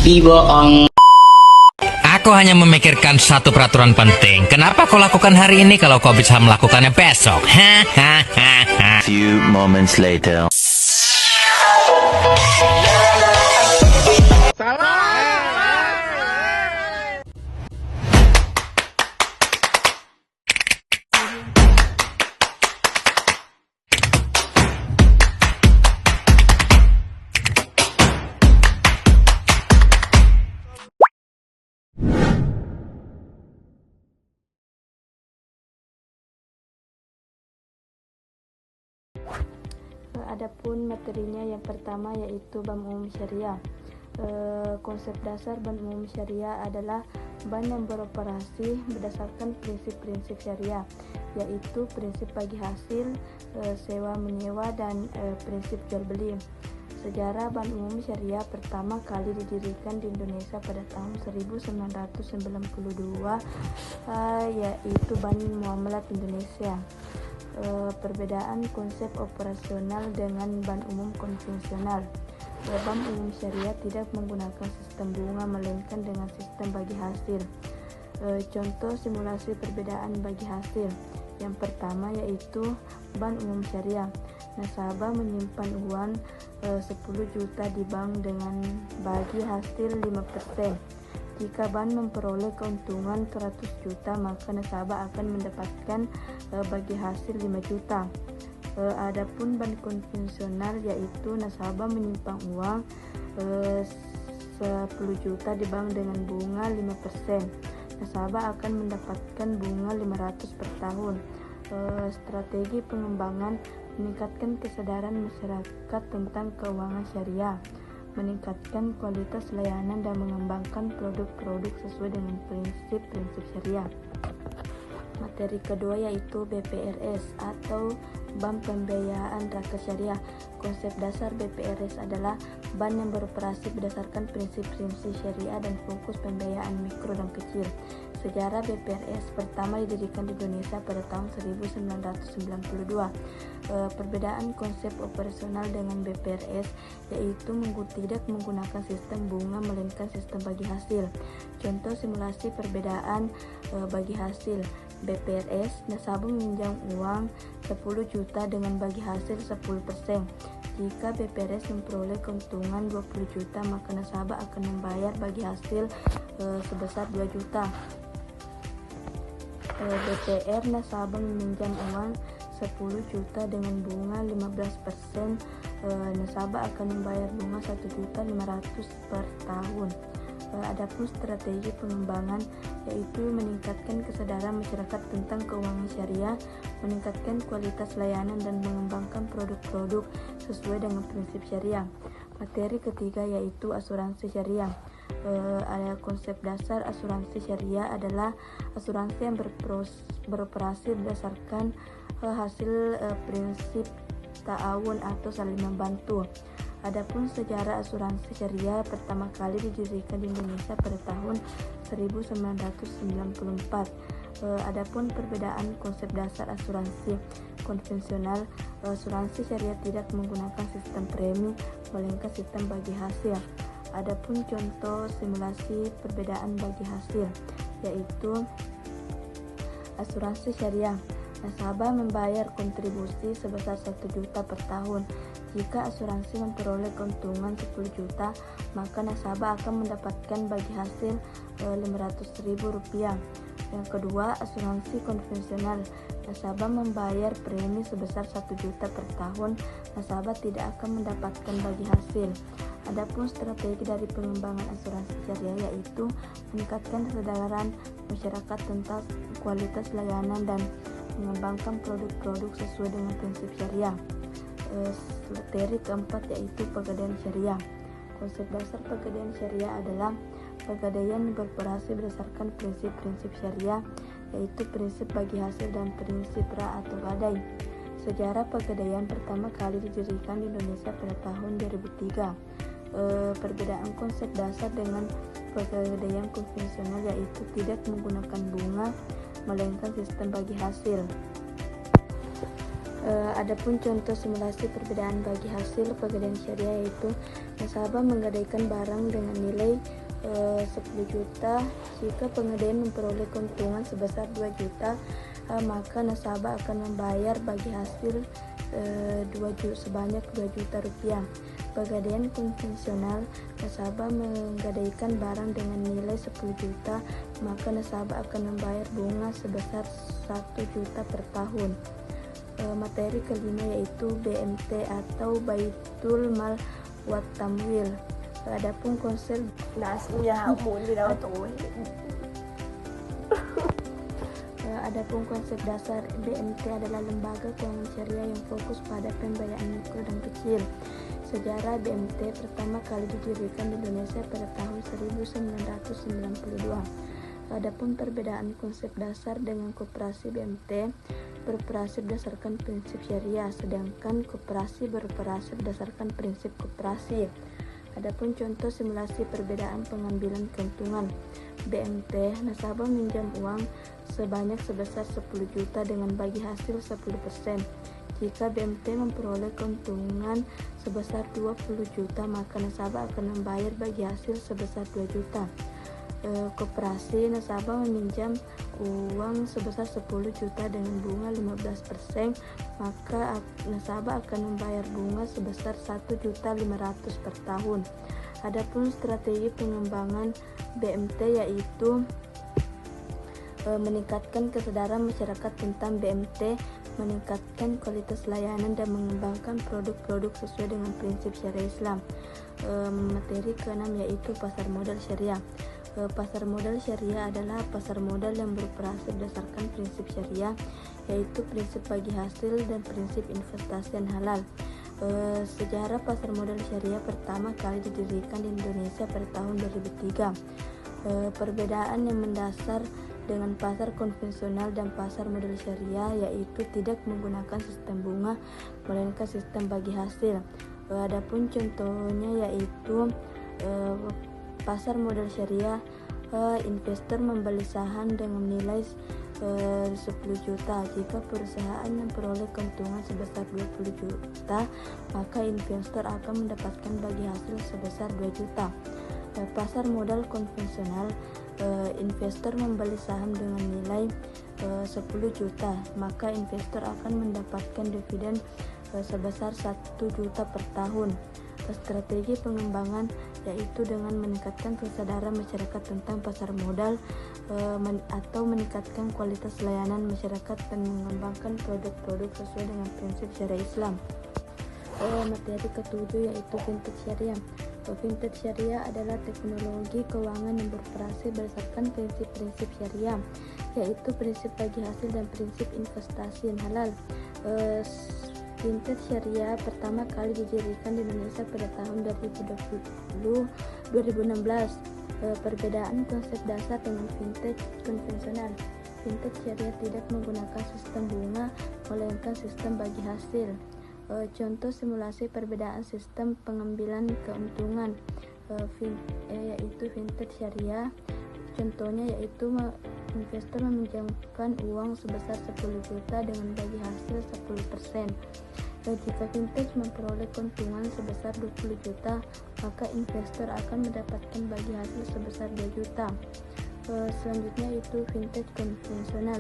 Biboong. Aku hanya memikirkan satu peraturan penting. Kenapa kau lakukan hari ini kalau kau bisa melakukannya besok? Hahaha. Few moments later. Adapun materinya yang pertama yaitu Bank Umum Syariah. Konsep dasar Bank Umum Syariah adalah bank yang beroperasi berdasarkan prinsip-prinsip syariah, yaitu prinsip bagi hasil, sewa menyewa, dan prinsip jual beli. Sejarah Bank Umum Syariah pertama kali didirikan di Indonesia pada tahun 1992, yaitu Bank Muamalat Indonesia. Perbedaan konsep operasional dengan bank umum konvensional. Bank umum syariah tidak menggunakan sistem bunga melainkan dengan sistem bagi hasil. Contoh simulasi perbedaan bagi hasil. Yang pertama yaitu bank umum syariah. Nasabah menyimpan uang 10 juta di bank dengan bagi hasil 5%. Jika bank memperoleh keuntungan 100 juta, maka nasabah akan mendapatkan bagi hasil 5 juta. Adapun bank konvensional yaitu nasabah menyimpan uang 10 juta di bank dengan bunga 5%. Nasabah akan mendapatkan bunga 500 per tahun. Strategi pengembangan meningkatkan kesadaran masyarakat tentang keuangan syariah, meningkatkan kualitas layanan dan mengembangkan produk-produk sesuai dengan prinsip-prinsip syariah. Materi kedua yaitu BPRS atau Bank Pembiayaan Rakyat Syariah. Konsep dasar BPRS adalah bank yang beroperasi berdasarkan prinsip-prinsip syariah dan fokus pembiayaan mikro dan kecil. Sejarah BPRS pertama didirikan di Indonesia pada tahun 1992. Perbedaan konsep operasional dengan BPRS yaitu tidak menggunakan sistem bunga melainkan sistem bagi hasil. Contoh simulasi perbedaan bagi hasil. BPRS, nasabah meminjam uang 10 juta dengan bagi hasil 10%. Jika BPRS memperoleh keuntungan 20 juta, maka nasabah akan membayar bagi hasil sebesar 2 juta. BPR, nasabah meminjam uang 10 juta dengan bunga 15%, nasabah akan membayar bunga 1.500.000 per tahun. Adapun strategi pengembangan yaitu meningkatkan kesadaran masyarakat tentang keuangan syariah, meningkatkan kualitas layanan dan mengembangkan produk-produk sesuai dengan prinsip syariah. Materi ketiga yaitu asuransi syariah. Ada konsep dasar asuransi syariah adalah asuransi yang beroperasi berdasarkan hasil prinsip ta'awun atau saling membantu. Adapun sejarah asuransi syariah pertama kali didirikan di Indonesia pada tahun 1994. Adapun perbedaan konsep dasar asuransi konvensional, asuransi syariah tidak menggunakan sistem premi melainkan sistem bagi hasil. Adapun contoh simulasi perbedaan bagi hasil yaitu asuransi syariah. Nasabah membayar kontribusi sebesar 1 juta per tahun. Jika asuransi memperoleh keuntungan 10 juta, maka nasabah akan mendapatkan bagi hasil Rp500.000. Yang kedua, asuransi konvensional. Nasabah membayar premi sebesar 1 juta per tahun, nasabah tidak akan mendapatkan bagi hasil. Adapun strategi dari pengembangan asuransi syariah yaitu meningkatkan kesadaran masyarakat tentang kualitas layanan dan mengembangkan produk-produk sesuai dengan prinsip syariah. Materi keempat yaitu pegadaian syariah. Konsep dasar pegadaian syariah adalah pegadaian beroperasi berdasarkan prinsip-prinsip syariah, yaitu prinsip bagi hasil dan prinsip ra atau gadai. Sejarah pegadaian pertama kali didirikan di Indonesia pada tahun 2003. Perbedaan konsep dasar dengan pegadaian konvensional yaitu tidak menggunakan bunga melainkan sistem bagi hasil. Adapun contoh simulasi perbedaan bagi hasil pegadaian syariah yaitu Nasabah menggadaikan barang dengan nilai 10 juta. Jika penggadaian memperoleh keuntungan sebesar 2 juta, maka nasabah akan membayar bagi hasil sebanyak 2 juta rupiah. Pegadaian konvensional, nasabah menggadaikan barang dengan nilai 10 juta, maka nasabah akan membayar bunga sebesar 1 juta per tahun. Materi kelima yaitu BMT atau Baitul Mal Wat Tamwil. Adapun konsep Adapun konsep dasar BMT adalah lembaga keuangan syariah yang fokus pada pembiayaan mikro dan kecil. Sejarah BMT pertama kali didirikan di Indonesia pada tahun 1992. Adapun perbedaan konsep dasar dengan koperasi BMT beroperasi berdasarkan prinsip syariah, sedangkan koperasi beroperasi berdasarkan prinsip koperasi. Adapun contoh simulasi perbedaan pengambilan keuntungan. BMT, nasabah minjam uang sebanyak sebesar 10 juta dengan bagi hasil 10%. Jika BMT memperoleh keuntungan sebesar 20 juta, maka nasabah akan membayar bagi hasil sebesar 2 juta. Koperasi, nasabah meminjam uang sebesar 10 juta dengan bunga 15%, maka nasabah akan membayar bunga sebesar 1.500.000 per tahun. Adapun strategi pengembangan BMT yaitu meningkatkan kesadaran masyarakat tentang BMT, meningkatkan kualitas layanan dan mengembangkan produk-produk sesuai dengan prinsip syariah Islam. Materi keenam yaitu pasar modal syariah. Pasar modal syariah adalah pasar modal yang beroperasi berdasarkan prinsip syariah, yaitu prinsip bagi hasil dan prinsip investasi yang halal. Sejarah pasar modal syariah pertama kali didirikan di Indonesia pada tahun 2003. Perbedaan yang mendasar dengan pasar konvensional dan pasar modal syariah yaitu tidak menggunakan sistem bunga, melainkan sistem bagi hasil. Adapun contohnya yaitu pasar modal syariah, investor membeli saham dengan nilai 10 juta. Jika perusahaan memperoleh keuntungan sebesar 20 juta, maka investor akan mendapatkan bagi hasil sebesar 2 juta. Pasar modal konvensional, investor membeli saham dengan nilai 10 juta, maka investor akan mendapatkan dividen sebesar 1 juta per tahun. Strategi pengembangan yaitu dengan meningkatkan kesadaran masyarakat tentang pasar modal atau meningkatkan kualitas layanan masyarakat dan mengembangkan produk-produk sesuai dengan prinsip syariah Islam. Materi ketujuh yaitu fintech syariah. Fintech syariah adalah teknologi keuangan yang beroperasi berdasarkan prinsip-prinsip syariah, yaitu prinsip bagi hasil dan prinsip investasi yang halal. Fintech syariah pertama kali didirikan di Indonesia pada tahun 2016. Perbedaan konsep dasar dengan fintech konvensional. Fintech syariah tidak menggunakan sistem bunga, melainkan sistem bagi hasil. Contoh simulasi perbedaan sistem pengambilan keuntungan yaitu fintech syariah. Contohnya yaitu investor meminjamkan uang sebesar 10 juta dengan bagi hasil 10%. Jika fintech memperoleh keuntungan sebesar 20 juta, maka investor akan mendapatkan bagi hasil sebesar 2 juta. Selanjutnya itu fintech konvensional.